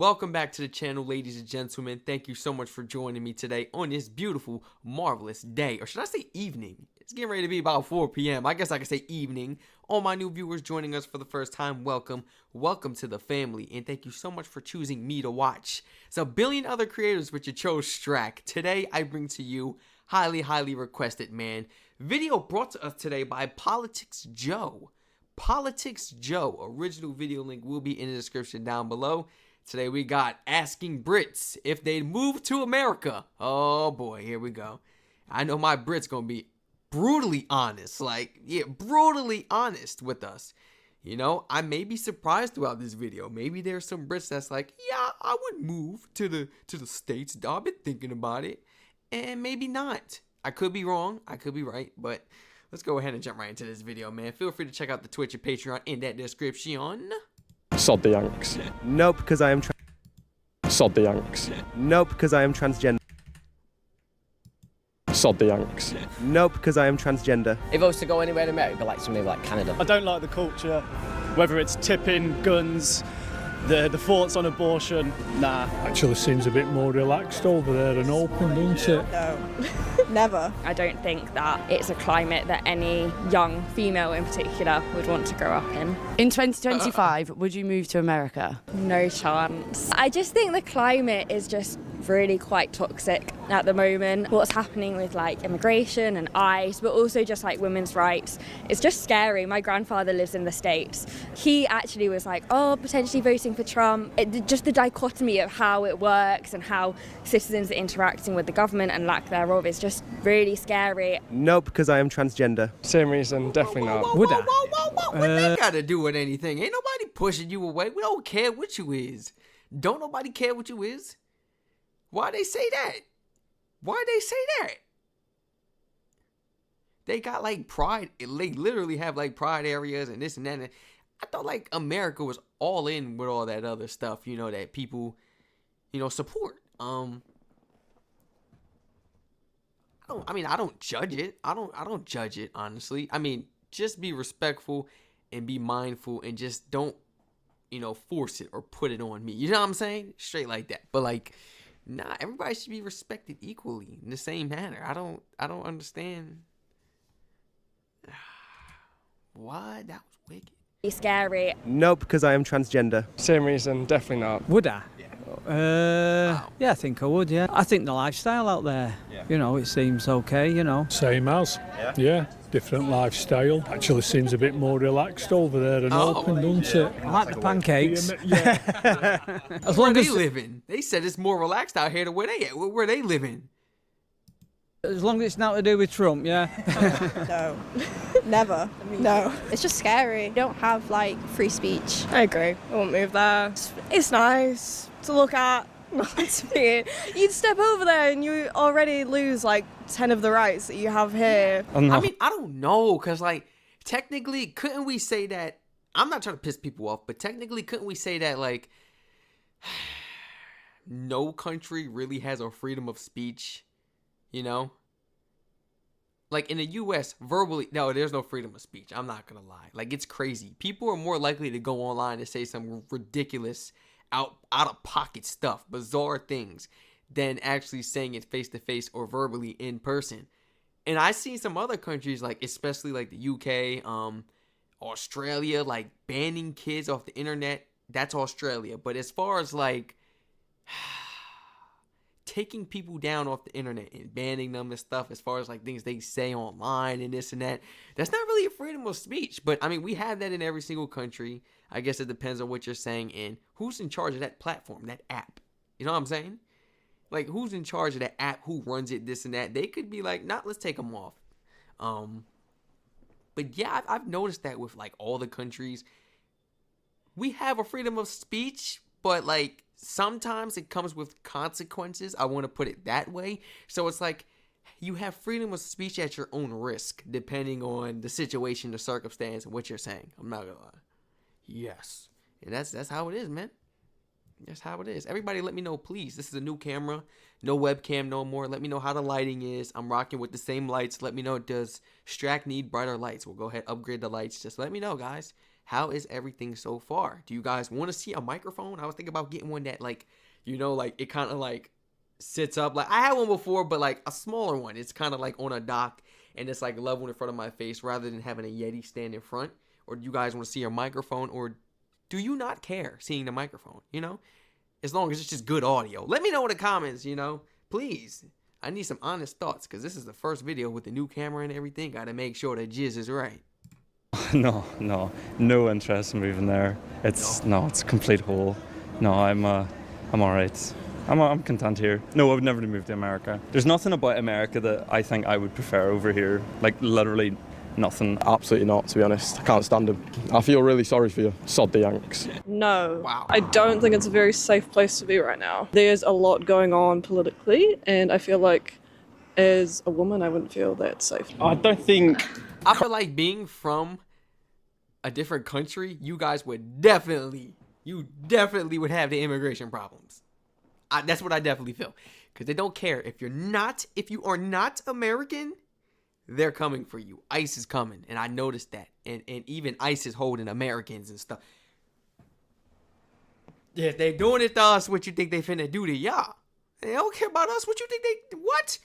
Welcome back to the channel, ladies and gentlemen. Thank you so much for joining me today on this beautiful, marvelous day. Or should I say evening? It's getting ready to be about 4 p.m. I guess I could say evening. All my new viewers joining us for the first time, welcome. Welcome to the family. And thank you so much for choosing me to watch. It's a billion other creators, but you chose Strac. Today, I bring to you highly, highly requested, man. Video brought to us today by Politics Joe. Politics Joe. Original video link will be in the description down below. Today we got asking Brits if they'd move to America. Oh boy, here we go. I know my Brits gonna be brutally honest, brutally honest with us. You know, I may be surprised throughout this video. Maybe there's some Brits that's like, yeah, I would move to the States. I've been thinking about it. And maybe not. I could be wrong. I could be right. But let's go ahead and jump right into this video, man. Feel free to check out the Twitch and Patreon in that description. Sod the Yanks. Nope, because I am Sod the Yanks. Nope, because I am transgender. Sod the Yanks. Nope, because I am transgender. If I was to go anywhere in America, like somewhere like Canada. I don't like the culture, whether it's tipping, guns, the thoughts on abortion, nah. Actually seems a bit more relaxed over there and open, doesn't it? No, never. I don't think that it's a climate that any young female in particular would want to grow up in. In 2025, would you move to America? No chance. I just think the climate is just really quite toxic at the moment. What's happening with like immigration and ICE, but also just like women's rights. It's just scary. My grandfather lives in the States. He actually was like, oh, potentially voting for Trump. Just the dichotomy of how it works and how citizens are interacting with the government and lack thereof is just really scary. Nope, because I am transgender. Same reason, definitely not. Would I? What that gotta do with anything? Ain't nobody pushing you away. We don't care what you is. Don't nobody care what you is. Why they say that? Why they say that? They got like pride. They literally have like pride areas and this and that. And I thought like America was all in with all that other stuff, you know, that people, you know, support. I don't judge it. I don't judge it, honestly. I mean, just be respectful and be mindful and just don't, you know, force it or put it on me. You know what I'm saying? Straight like that. But like, nah, everybody should be respected equally in the same manner. I don't understand. What? That was wicked. It's scary. Nope, because I am transgender. Same reason, definitely not. Would I? Yeah, I think I would, yeah. I think the lifestyle out there, you know, it seems okay, you know. Same as. Yeah, different lifestyle. Actually seems a bit more relaxed over there and open, doesn't it? I like the pancakes. As long as they living. They said it's more relaxed out here than where they at. Where they living? As long as it's not to do with Trump, yeah. No, never. No, it's just scary. You don't have like free speech. I agree. I won't move there. It's nice to look at. You'd step over there and you already lose like 10 of the rights that you have here. I mean, I don't know, because like technically, couldn't we say that? I'm not trying to piss people off, but technically, couldn't we say that like no country really has a freedom of speech? You know? Like in the US, verbally, no, there's no freedom of speech. I'm not gonna lie. Like, it's crazy. People are more likely to go online and say some ridiculous, out of pocket stuff, bizarre things, than actually saying it face to face or verbally in person. And I seen some other countries, like especially like the UK, Australia, like banning kids off the internet. That's Australia. But as far as like taking people down off the internet and banning them and stuff, as far as like things they say online and this and that, that's not really a freedom of speech. But I mean, we have that in every single country. I guess it depends on what you're saying and who's in charge of that platform, that app. You know what I'm saying? Like, who's in charge of that app, who runs it, this and that. They could be like, nah, let's take them off. But yeah, I've noticed that with like all the countries. We have a freedom of speech, but like sometimes it comes with consequences. I want to put it that way. So it's like you have freedom of speech at your own risk, depending on the situation, the circumstance, and what you're saying. I'm not gonna lie. Yes, and that's how it is, man. That's how it is. Everybody let me know, please. This is a new camera. No webcam no more. Let me know how the lighting is. I'm rocking with the same lights. Let me know, does Strac need brighter lights? We'll go ahead, upgrade the lights. Just let me know, guys. How is everything so far? Do you guys want to see a microphone? I was thinking about getting one that, like, you know, like it kind of like sits up. Like I had one before, but like a smaller one. It's kind of like on a dock and it's like level in front of my face rather than having a Yeti stand in front. Or do you guys want to see a microphone, or do you not care seeing the microphone? You know, as long as it's just good audio. Let me know in the comments, you know, please. I need some honest thoughts because this is the first video with the new camera and everything. Got to make sure the jizz is right. No interest in moving there. It's a complete hole. No, I'm all right. I'm content here. No, I would never move to America. There's nothing about America that I think I would prefer over here. Like literally nothing. Absolutely not, to be honest. I can't stand them. I feel really sorry for you. Sod the Yanks. No. Wow. I don't think it's a very safe place to be right now. There's a lot going on politically, and I feel like as a woman, I wouldn't feel that safe. I don't think... I feel like being from a different country, you guys would definitely would have the immigration problems. That's what I definitely feel. Because they don't care. If you are not American, they're coming for you. ICE is coming. And I noticed that. And even ICE is holding Americans and stuff. Yeah, if they doing it to us, what you think they finna do to y'all? They don't care about us. What you think what?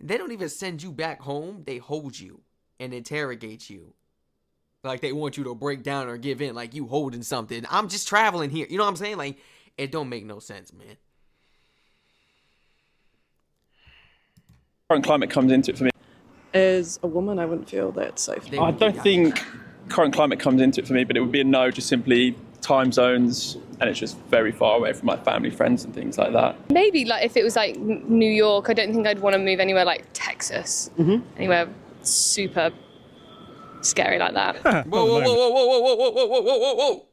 They don't even send you back home. They hold you and interrogate you. Like they want you to break down or give in, like you holding something. I'm just traveling here. You know what I'm saying? Like, it don't make no sense, man. Current climate comes into it for me. As a woman, I wouldn't feel that safe. I don't think current climate comes into it for me, but it would be a no, just simply time zones, and it's just very far away from my family, friends and things like that. Maybe like if it was like New York, I don't think I'd want to move anywhere like Texas. Anywhere super scary like that. Whoa.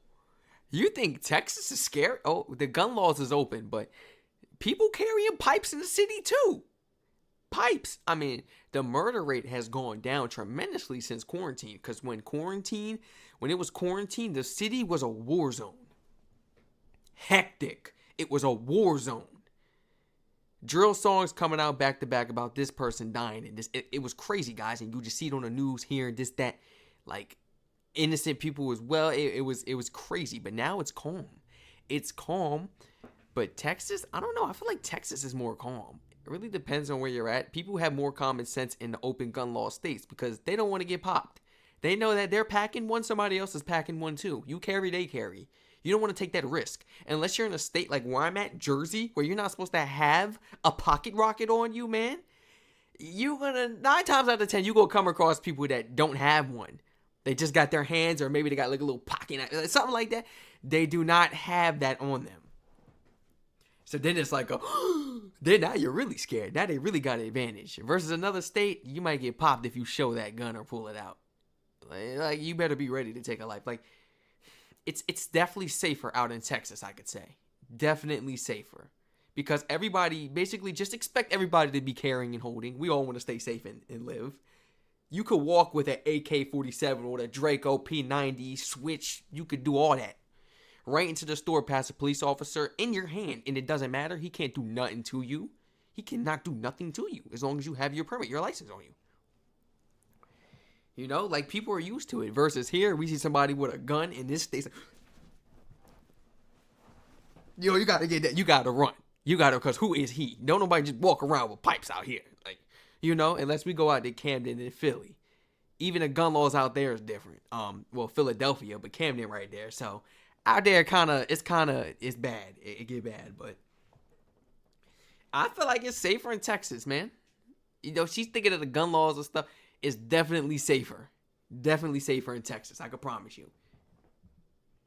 You think Texas is scary? Oh, the gun laws is open, but people carrying pipes in the city too. Pipes. I mean, the murder rate has gone down tremendously since quarantine. Because when it was quarantine, the city was a war zone. Hectic. It was a war zone. Drill songs coming out back to back about this person dying, and it was crazy, guys. And you just see it on the news here and this, that, like innocent people as well. It was crazy, but now it's calm. It's calm, but Texas, I don't know. I feel like Texas is more calm. It really depends on where you're at. People have more common sense in the open gun law states because they don't want to get popped. They know that they're packing one, somebody else is packing one too. You carry, they carry. You don't want to take that risk. Unless you're in a state like where I'm at, Jersey, where you're not supposed to have a pocket rocket on you, man. You're gonna, 9 times out of 10, you gonna come across people that don't have one. They just got their hands, or maybe they got like a little pocket, something like that. They do not have that on them. So then it's like, then now you're really scared. Now they really got an advantage. Versus another state, you might get popped if you show that gun or pull it out. Like you better be ready to take a life. Like, it's definitely safer out in Texas, I could say. Definitely safer. Because everybody, basically just expect everybody to be carrying and holding. We all want to stay safe and live. You could walk with an AK-47 or a Draco P90 switch. You could do all that. Right into the store past a police officer in your hand. And it doesn't matter. He can't do nothing to you. He cannot do nothing to you as long as you have your permit, your license on you. You know, like people are used to it. Versus here, we see somebody with a gun in this state. Yo, you gotta get that. You gotta run. You gotta, because who is he? Don't nobody just walk around with pipes out here. Like, you know, unless we go out to Camden and Philly. Even the gun laws out there is different. Well, Philadelphia, but Camden right there. So out there it's bad. It get bad, but I feel like it's safer in Texas, man. You know, she's thinking of the gun laws and stuff. It's definitely safer. Definitely safer in Texas, I can promise you.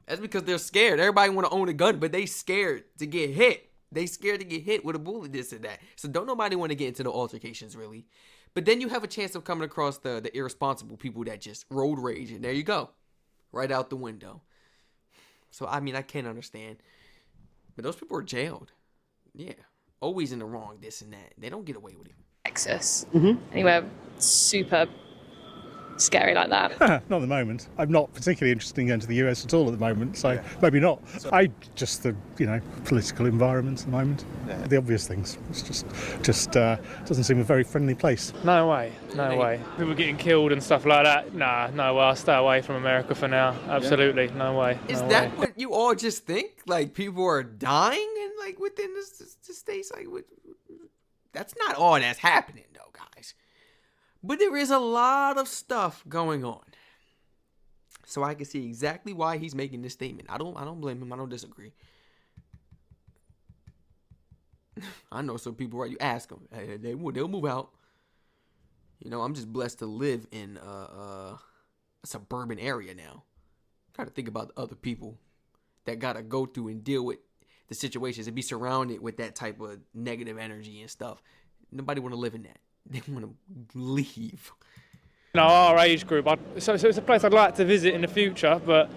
That's because they're scared. Everybody want to own a gun, but they scared to get hit. They scared to get hit with a bullet, this and that. So don't nobody want to get into the altercations, really. But then you have a chance of coming across the irresponsible people that just road rage, and there you go. Right out the window. So, I mean, I can't understand. But those people are jailed. Yeah. Always in the wrong, this and that. They don't get away with it. Texas. Anywhere super scary like that. Not at the moment. I'm not particularly interested in going to the US at all at the moment, so maybe not. I just the political environment at the moment. The obvious things. It's just doesn't seem a very friendly place. No way. People getting killed and stuff like that. Nah, no way. I'll stay away from America for now. Absolutely, no way. Is that what you all just think? Like people are dying and like within the states? Like that's not all that's happening though, guys. But there is a lot of stuff going on. So I can see exactly why he's making this statement. I don't blame him. I don't disagree. I know some people, right? You ask them, hey, they'll move out. I'm just blessed to live in a suburban area now. Try to think about the other people that gotta go through and deal with the situations and be surrounded with that type of negative energy and stuff. Nobody want to live in that. They want to leave. Our age group, so it's a place I'd like to visit in the future, but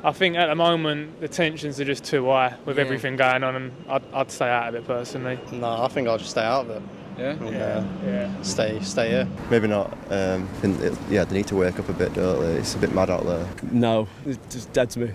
I think at the moment the tensions are just too high with everything going on, and I'd stay out of it personally. No, I think I'll just stay out of it. Yeah. Stay here. Maybe not. They need to wake up a bit, don't they? It's a bit mad out there. No, it's just dead to me.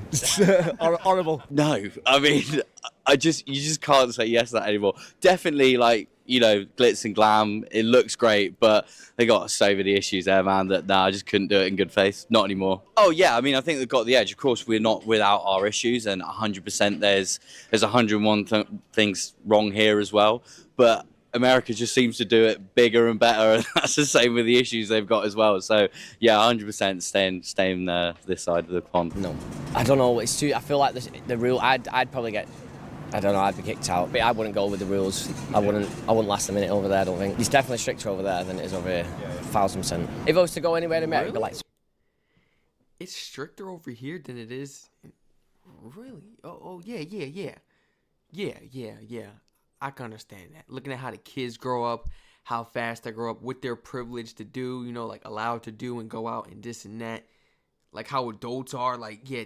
Horrible. No, I mean, you just can't say yes to that anymore. Definitely, glitz and glam. It looks great, but they got so many issues there, man, that I just couldn't do it in good faith. Not anymore. Oh yeah, I mean, I think they've got the edge. Of course, we're not without our issues, and 100% there's 101 things wrong here as well. But America just seems to do it bigger and better, and that's the same with the issues they've got as well. So yeah, 100% staying this side of the pond. No, I don't know. It's too. I feel like the rule. I'd probably get. I don't know. I'd be kicked out. But I wouldn't go with the rules. I wouldn't last a minute over there. I don't think. It's definitely stricter over there than it is over here. 1000%. If I was to go anywhere in America, Really? like. It's stricter over here than it is. Really? Oh yeah. I can understand that. Looking at how the kids grow up, how fast they grow up, what they're privileged to do, allowed to do and go out and this and that. Like how adults are,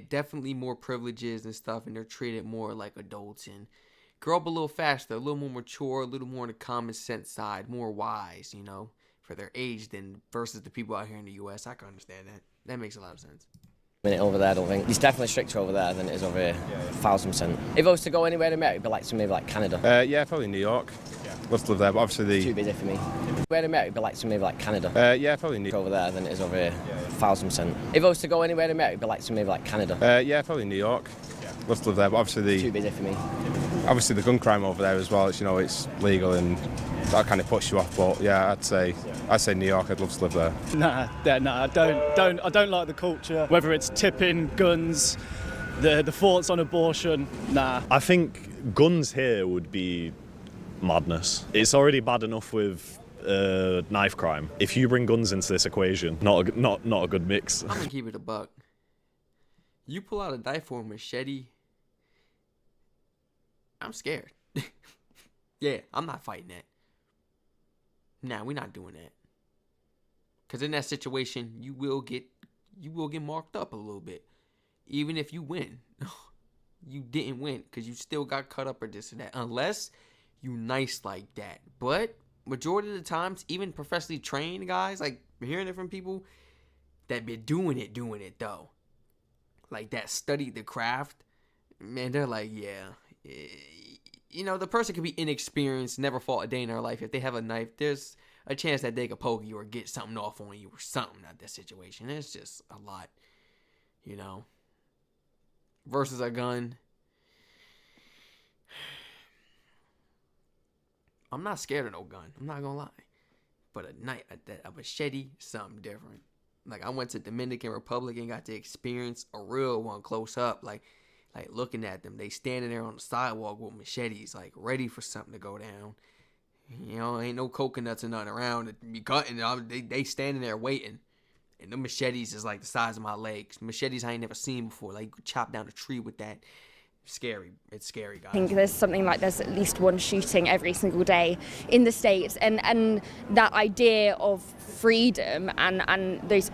definitely more privileges and stuff, and they're treated more like adults and grow up a little faster, a little more mature, a little more on the common sense side, more wise, for their age than versus the people out here in the U.S. I can understand that. That makes a lot of sense. Minute over there, I don't think. It's definitely stricter over there than it is over here. 1000%. If I was to go anywhere in America, it'd be maybe like Canada. Probably New York. Love to live there, but obviously Too busy for me. Where in America, maybe like Canada. probably New over there than it is over here. 1000%. If I was to go anywhere in America, it'd maybe like Canada. probably New York. Love to live there, but obviously Too busy for me. Obviously the gun crime over there as well. It's legal and that kind of puts you off. But yeah, I'd say New York. I'd love to live there. Nah, I don't like the culture. Whether it's tipping, guns, the thoughts on abortion. Nah. I think guns here would be madness. It's already bad enough with knife crime. If you bring guns into this equation, not a good mix. I'm gonna keep it a buck. You pull out a knife or a machete, I'm scared. Yeah, I'm not fighting that. Nah, we're not doing that. Cause in that situation, you will get marked up a little bit, even if you win. You didn't win because you still got cut up or this or that, unless you nice like that. But majority of the times, even professionally trained guys, like hearing it from people that been doing it though, like that studied the craft, man, they're like, the person could be inexperienced, never fought a day in their life. If they have a knife, there's a chance that they could poke you or get something off on you or something at that situation. It's just a lot, versus a gun. I'm not scared of no gun. I'm not gonna lie. But a knife, a machete, something different. Like I went to Dominican Republic and got to experience a real one close up. Like looking at them, they standing there on the sidewalk with machetes, like ready for something to go down. Ain't no coconuts or nothing around to be cutting. They standing there waiting. And the machetes is like the size of my legs. Machetes I ain't never seen before. Like you could chop down a tree with that. Scary. It's scary, guys. I think there's at least one shooting every single day in the States, and that idea of freedom and those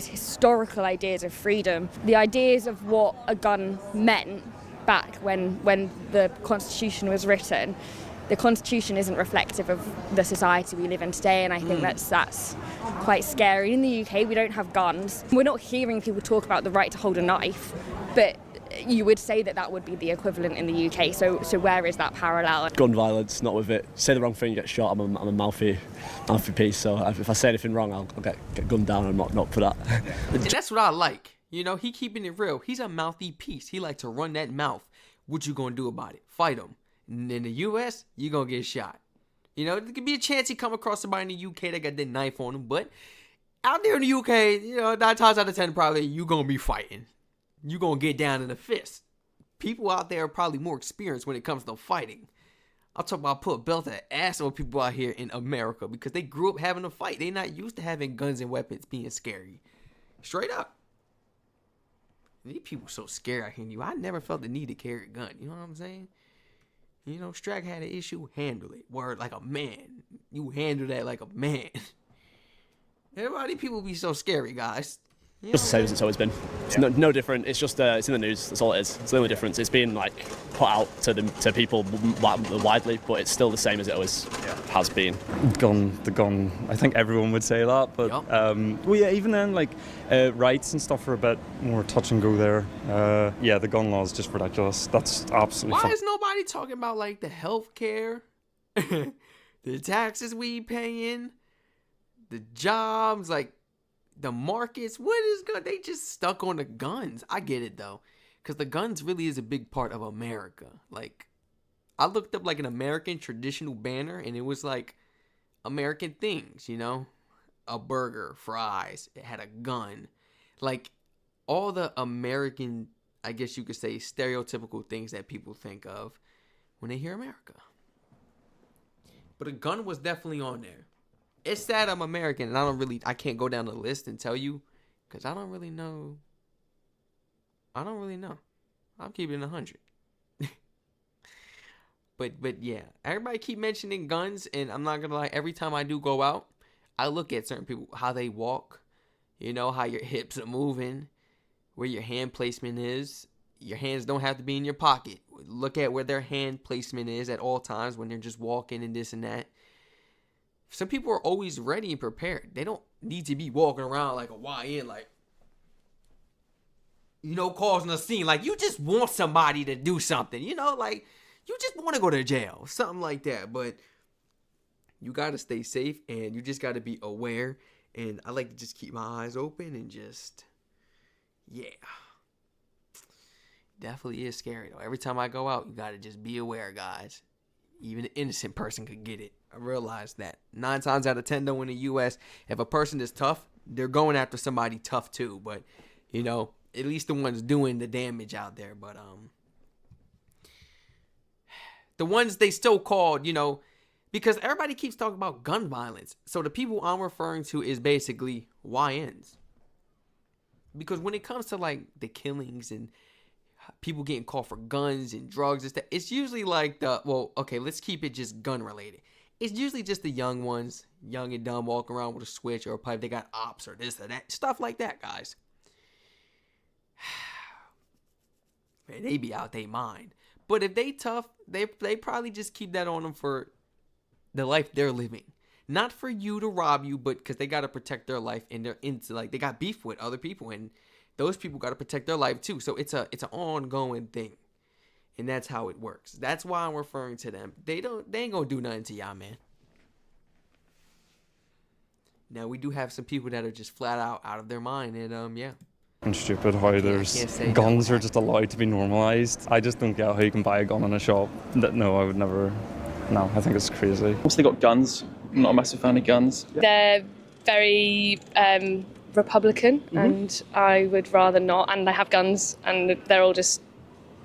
historical ideas of freedom, the ideas of what a gun meant back when the Constitution was written, the Constitution isn't reflective of the society we live in today, and I think that's quite scary. In the UK, we don't have guns. We're not hearing people talk about the right to hold a knife, but you would say that would be the equivalent in the UK. So where is that parallel? Gun violence, not with it. Say the wrong thing, you get shot. I'm a mouthy piece. So if I say anything wrong, I'll get gunned down. I'm not for that. And that's what I like. You know, he keeping it real. He's a mouthy piece. He like to run that mouth. What you gonna do about it? Fight him. And in the US, you gonna get shot. You know, there could be a chance he come across somebody in the UK that got that knife on him. But out there in the UK, you know, 9 times out of 10, probably you gonna be fighting. You gonna get down in a fist. People out there are probably more experienced when it comes to fighting. I'm talking about put a belt to the ass on people out here in America because they grew up having to fight. They not used to having guns and weapons being scary. Straight up. These people so scared out here. I never felt the need to carry a gun. You know what I'm saying? You know, Strac had an issue, handle it. Word like a man. You handle that like a man. Everybody, people be so scary, guys. Just the same as it's always been. It's no different. It's just it's in the news. That's all it is. It's the only difference. It's been like put out to people widely, but it's still the same as it always has been. The gun. I think everyone would say that, but well, yeah. Even then, like rights and stuff are a bit more touch and go there. Yeah, the gun law is just ridiculous. That's absolutely. Why is nobody talking about like the health care, the taxes we paying, the jobs, like? The markets, what is gun? They just stuck on the guns. I get it though, because the guns really is a big part of America. Like, I looked up like an American traditional banner, and it was like American things, you know, a burger, fries. It had a gun, like all the American, I guess you could say, stereotypical things that people think of when they hear America. But a gun was definitely on there. It's sad I'm American and I can't go down the list and tell you because I don't really know. I'm keeping it 100. But yeah, everybody keep mentioning guns, and I'm not gonna lie, every time I do go out, I look at certain people, how they walk, you know, how your hips are moving, where your hand placement is. Your hands don't have to be in your pocket. Look at where their hand placement is at all times when they're just walking and this and that. Some people are always ready and prepared. They don't need to be walking around like a YN, like, you know, causing a scene. Like, you just want somebody to do something, you know, like, you just want to go to jail, something like that. But you got to stay safe, and you just got to be aware. And I like to just keep my eyes open and just, yeah. Definitely is scary, though. Every time I go out, you got to just be aware, guys. Even an innocent person could get it. I realize that 9 times out of 10, though, in the U.S., if a person is tough, they're going after somebody tough too. But, you know, at least the ones doing the damage out there. But the ones they still called, you know, because everybody keeps talking about gun violence. So the people I'm referring to is basically YNs. Because when it comes to like the killings and people getting caught for guns and drugs and stuff, it's usually like let's keep it just gun related. It's usually just the young ones, young and dumb, walking around with a switch or a pipe. They got ops or this or that. Stuff like that, guys. Man, they be out their mind. But if they tough, they probably just keep that on them for the life they're living. Not for you to rob you, but because they got to protect their life, and they're into, like, they got beef with other people, and those people got to protect their life too. So it's an ongoing thing. And that's how it works. That's why I'm referring to them. They ain't gonna do nothing to y'all, man. Now we do have some people that are just flat out of their mind, and yeah. And stupid how there's guns are just allowed to be normalised. I just don't get how you can buy a gun in a shop. No, I would never. No, I think it's crazy. Once they got guns, I'm not a massive fan of guns. They're very Republican, and I would rather not. And they have guns, and they're all just,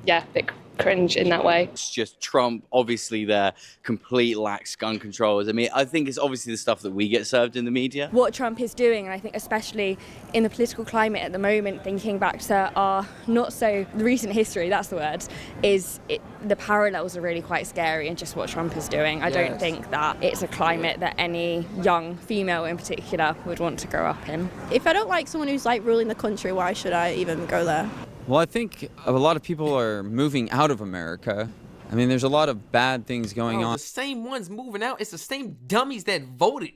a bit cringe in that way. It's just Trump, obviously their complete lax gun controls. I mean, I think it's obviously the stuff that we get served in the media. What Trump is doing, and I think especially in the political climate at the moment, thinking back to our not so recent history, that's the word, the parallels are really quite scary in just what Trump is doing. I don't think that it's a climate that any young female in particular would want to grow up in. If I don't like someone who's like ruling the country, why should I even go there? Well, I think a lot of people are moving out of America I mean, there's a lot of bad things going Bro, on. the same ones moving out. It's the same dummies that voted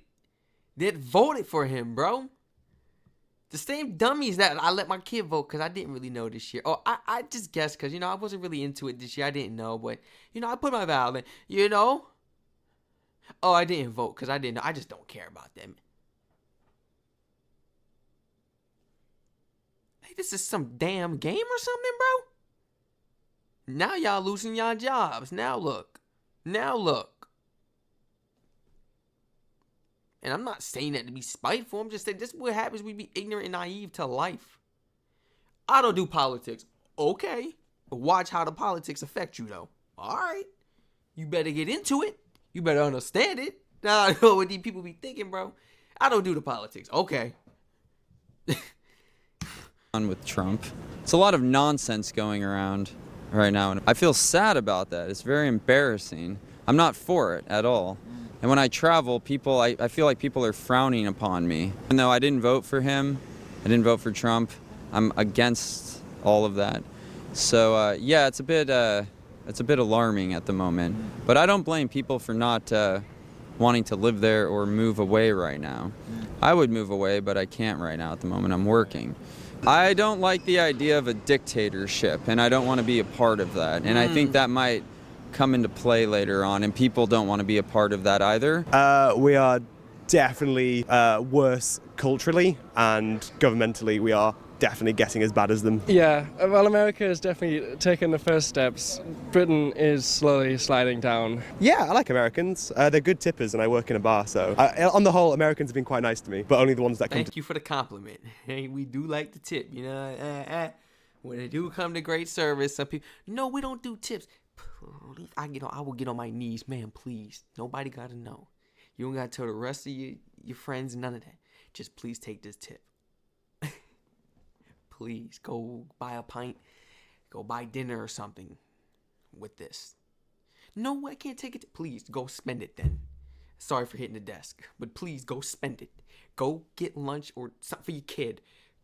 for him, bro. The same dummies that I let my kid vote because I didn't really know this year. Oh, I just guessed because, I wasn't really into it this year. I didn't know, but, I put my ballot in, Oh, I didn't vote because I didn't know. I just don't care about them. Hey, this is some damn game or something, bro? Now y'all losing y'all jobs. Now look. And I'm not saying that to be spiteful. I'm just saying this is what happens when we be ignorant and naive to life. I don't do politics. Okay. But watch how the politics affect you, though. All right. You better get into it. You better understand it. Now I know what these people be thinking, bro. I don't do the politics. Okay. On with Trump. It's a lot of nonsense going around right now, and I feel sad about that. It's very embarrassing. I'm not for it at all. And when I travel, I feel like people are frowning upon me. Even though I didn't vote for him, I didn't vote for Trump, I'm against all of that. So yeah, it's a bit alarming at the moment. But I don't blame people for not wanting to live there or move away right now. I would move away, but I can't right now at the moment. I'm working. I don't like the idea of a dictatorship, and I don't want to be a part of that. And I think that might come into play later on, and people don't want to be a part of that either. We are definitely worse culturally, and governmentally we are definitely getting as bad as them. Yeah, well, America has definitely taken the first steps. Britain is slowly sliding down. Yeah, I like Americans. They're good tippers, and I work in a bar, so on the whole, Americans have been quite nice to me, but only the ones that come. Thank you for the compliment. Hey, we do like the tip, when they do come to great service, some people, no, we don't do tips. I will get on my knees, man. Please, nobody gotta know. You don't gotta tell the rest of your friends, none of that. Just please take this tip. Please go buy a pint, go buy dinner or something with this. No, I can't take it. Please go spend it then. Sorry for hitting the desk, but please go spend it. Go get lunch or something for your kid.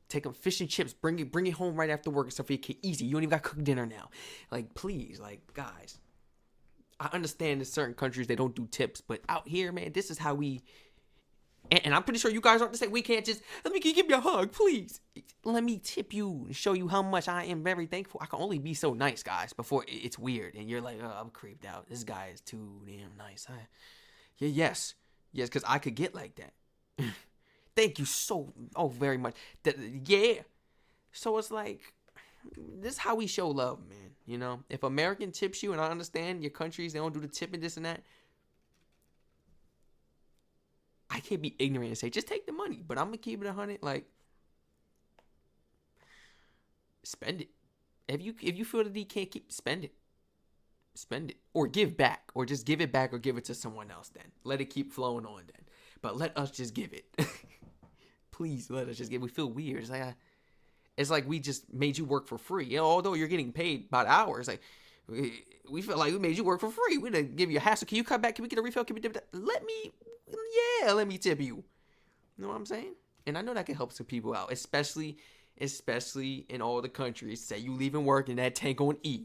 Take them fish and chips. Bring it home right after work and stuff for your kid. Easy. You don't even got to cook dinner now. Like, please, guys. I understand in certain countries they don't do tips, but out here, man, this is how we. And I'm pretty sure you guys aren't the same. We can't just, can you give me a hug, please? Let me tip you and show you how much I am very thankful. I can only be so nice, guys, before it's weird. And you're like, oh, I'm creeped out. This guy is too damn nice. Yes, because I could get like that. Thank you very much. Yeah. So it's like, this is how we show love, man. If American tips you, and I understand your countries, they don't do the tip and this and that. I can't be ignorant and say, just take the money. But I'm going to keep it 100. Spend it. If you feel that you can't spend it. Spend it. Or give back. Or just give it back or give it to someone else then. Let it keep flowing on then. But let us just give it. Please let us just give it. We feel weird. It's like we just made you work for free. Although you're getting paid by the hour. It's like, we feel like we made you work for free. We didn't give you a hassle. Can you come back? Can we get a refill? Can we let me tip you. You know what I'm saying? And I know that can help some people out, especially in all the countries. Say you leaving work and that tank on E.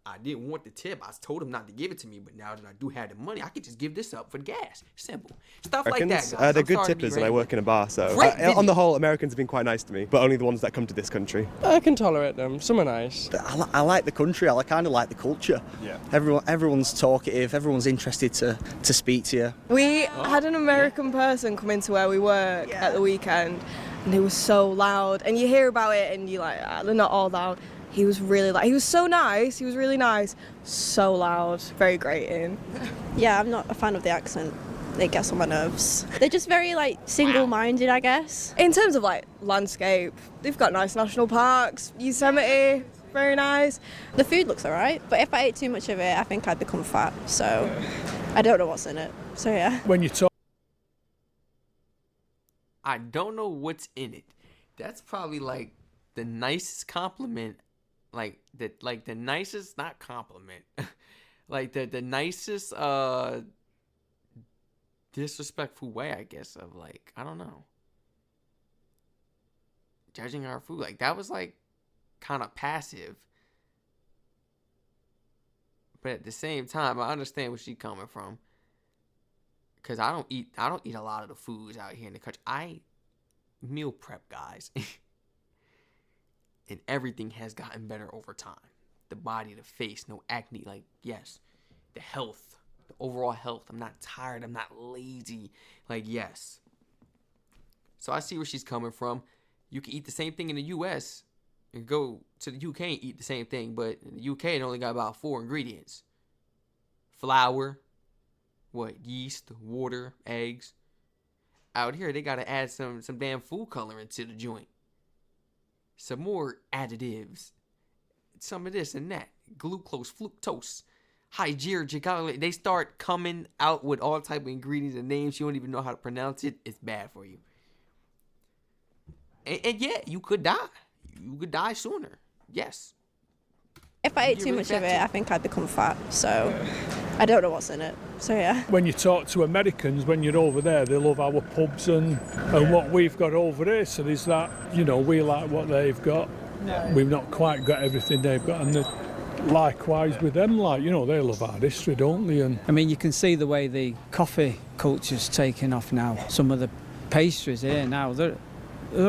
I didn't want the tip. I told him not to give it to me, but now that I do have the money, I could just give this up for the gas. Simple. Stuff like that, guys. They're good tippers, and I work in a bar, so on the whole, Americans have been quite nice to me, but only the ones that come to this country. I can tolerate them. Some are nice. I like the country. I kind of like the culture. Yeah. Everyone's talkative. Everyone's interested to speak to you. We had an American person come into where we work at the weekend, and they were so loud. And you hear about it, and you're like, they're not all loud. He was really he was so nice. He was really nice. So loud. Very grating. Yeah, I'm not a fan of the accent. It gets on my nerves. They're just very single-minded, I guess. In terms of landscape, they've got nice national parks. Yosemite, very nice. The food looks alright, but if I ate too much of it, I think I'd become fat. So I don't know what's in it. So yeah. When you talk, I don't know what's in it. That's probably the nicest compliment. The nicest, not compliment, the nicest disrespectful way, I guess, of I don't know, judging our food. That was kind of passive. But at the same time, I understand where she's coming from. Cause I don't eat a lot of the foods out here in the country. I meal prep, guys. And everything has gotten better over time. The body, the face, no acne. Like, yes. The health. The overall health. I'm not tired. I'm not lazy. Like, yes. So I see where she's coming from. You can eat the same thing in the U.S. and go to the UK and eat the same thing. But in the UK, it only got about 4 ingredients. Flour. Yeast, water, eggs. Out here, they got to add some damn food coloring to the joint. Some more additives. Some of this and that. Glucose, fructose, hygienic. They start coming out with all type of ingredients and names you don't even know how to pronounce it. It's bad for you. And yeah, you could die. You could die sooner. Yes. If I ate too much of it, I think I'd become fat. So I don't know what's in it. So yeah. When you talk to Americans, when you're over there, they love our pubs and what we've got over here. So there's that, we like what they've got. We've not quite got everything they've got. And likewise with them, they love our history, don't they? And I mean, you can see the way the coffee culture's taking off now. Some of the pastries here now, they're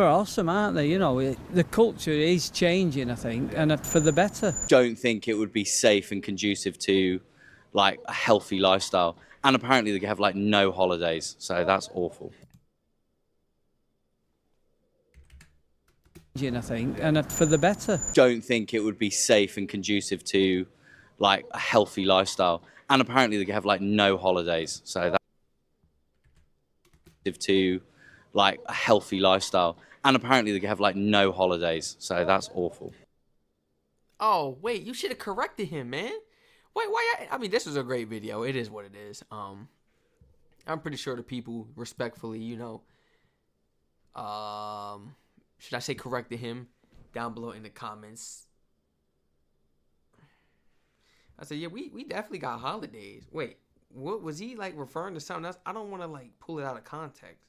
awesome, aren't they? The culture is changing, I think, and for the better. Don't think it would be safe and conducive to like a healthy lifestyle. And apparently they have like no holidays, so that's awful. I think, and for the better. Don't think it would be safe and conducive to like a healthy lifestyle. And apparently they have like no holidays, so that's to like a healthy lifestyle. And apparently they have like no holidays, so that's awful. Oh, wait, you should have corrected him, man. Wait, why? I mean, this was a great video. It is what it is. I'm pretty sure the people respectfully, should I say corrected him down below in the comments. I said, yeah, we definitely got holidays. Wait, what was he like referring to something else? I don't want to like pull it out of context.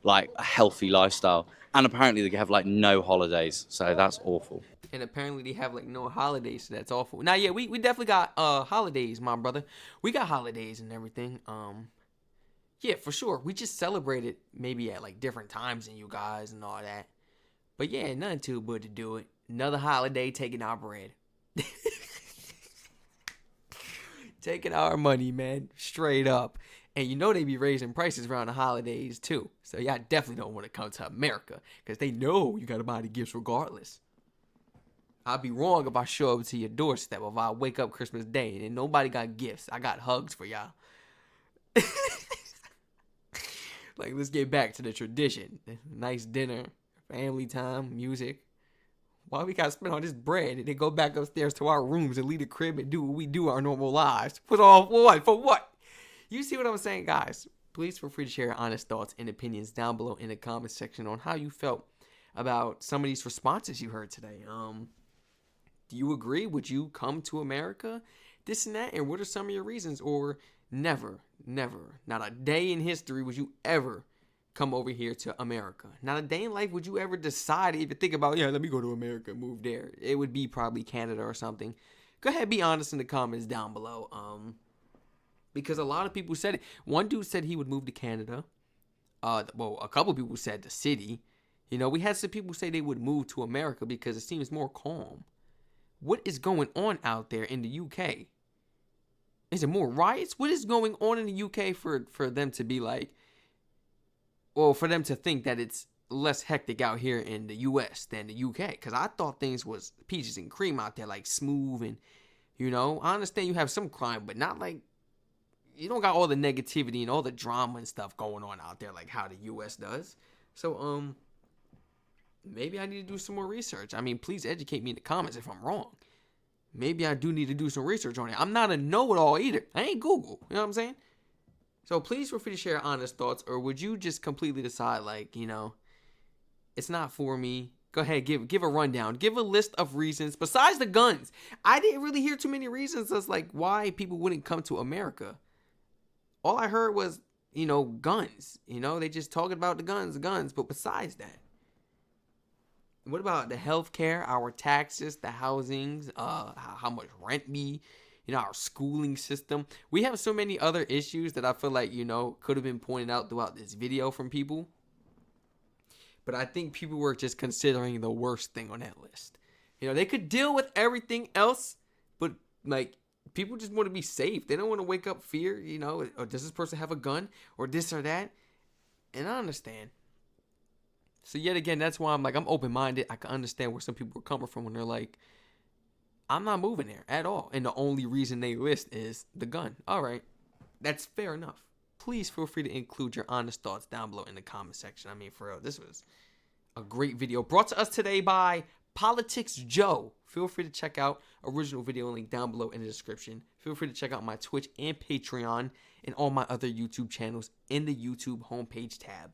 Like a healthy lifestyle. And apparently they have like no holidays, so that's awful. And apparently they have like no holidays, so that's awful. Now, yeah, we definitely got holidays, my brother. We got holidays and everything. Yeah, for sure. We just celebrated maybe at like different times than you guys and all that. But yeah, nothing too good to do it. Another holiday taking our bread. Taking our money, man. Straight up. And they be raising prices around the holidays too. So y'all definitely don't want to come to America because they know you got to buy the gifts regardless. I'd be wrong if I show up to your doorstep if I wake up Christmas Day and nobody got gifts. I got hugs for y'all. Like, let's get back to the tradition. Nice dinner, family time, music. Why we gotta spend all this bread and then go back upstairs to our rooms and leave the crib and do what we do our normal lives? For what? For what? You see what I'm saying, guys? Please feel free to share your honest thoughts and opinions down below in the comment section on how you felt about some of these responses you heard today. Do you agree? Would you come to America? This and that? And what are some of your reasons? Or never, not a day in history would you ever come over here to America. Not a day in life would you ever decide, even think about, let me go to America and move there. It would be probably Canada or something. Go ahead, be honest in the comments down below. Because a lot of people said it. One dude said he would move to Canada. A couple people said the city. We had some people say they would move to America because it seems more calm. What is going on out there in the UK? Is it more riots? What is going on in the UK for them to be like, well, for them to think that it's less hectic out here in the US than the UK? Because I thought things was peaches and cream out there, like smooth and, I understand you have some crime, but not like, you don't got all the negativity and all the drama and stuff going on out there like how the US does. So, maybe I need to do some more research. I mean, please educate me in the comments if I'm wrong. Maybe I do need to do some research on it. I'm not a know-it-all either. I ain't Google. You know what I'm saying? So please feel free to share honest thoughts. Or would you just completely decide, like, it's not for me? Go ahead, give a rundown. Give a list of reasons. Besides the guns. I didn't really hear too many reasons as, like, why people wouldn't come to America. All I heard was, guns. They just talking about the guns. But besides that, What about the healthcare, our taxes, the housings, how much rent we, our schooling system? We have so many other issues that I feel like, could have been pointed out throughout this video from people. But I think people were just considering the worst thing on that list. They could deal with everything else, but like people just want to be safe. They don't want to wake up fear, or does this person have a gun or this or that? And I understand. So yet again, that's why I'm open-minded. I can understand where some people are coming from when they're like, I'm not moving there at all. And the only reason they list is the gun. All right. That's fair enough. Please feel free to include your honest thoughts down below in the comment section. I mean, for real, this was a great video brought to us today by Politics Joe. Feel free to check out original video link down below in the description. Feel free to check out my Twitch and Patreon and all my other YouTube channels in the YouTube homepage tab.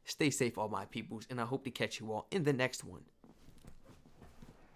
Stay safe, all my peoples, and I hope to catch you all in the next one.